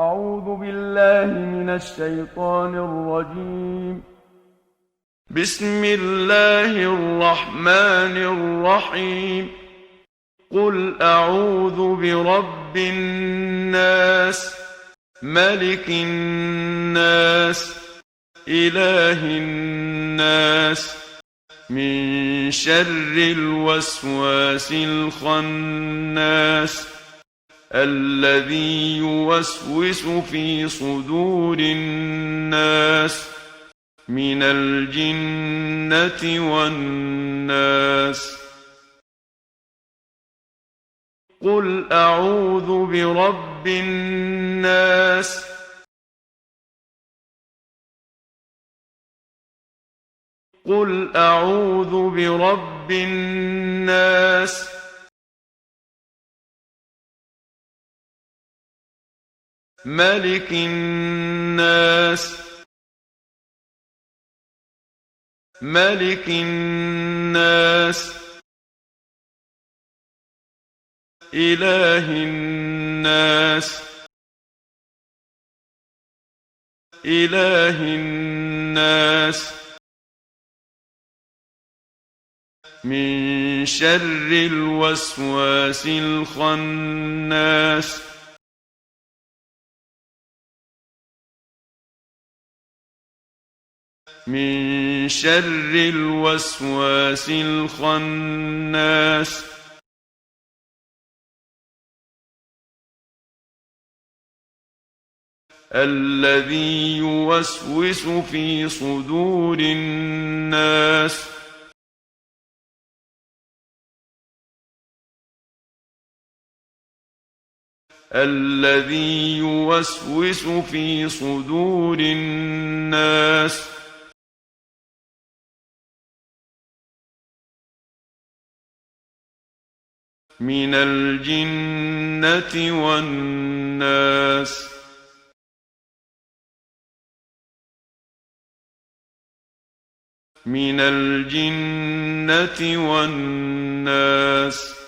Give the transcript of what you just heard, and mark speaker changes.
Speaker 1: أعوذ بالله من الشيطان الرجيم.
Speaker 2: بسم الله الرحمن الرحيم. قل أعوذ برب الناس، ملك الناس، إله الناس، من شر الوسواس الخناس، الذي يوسوس في صدور الناس من الجنة والناس. قل أعوذ برب الناس. قل أعوذ برب الناس، ملك الناس، ملك الناس، إله الناس، إله الناس، من شر الوسواس الخناس، من شر الوسواس الخناس، الذي يوسوس في صدور الناس الذي يوسوس في صدور الناس من الجنة والناس. من الجنة والناس.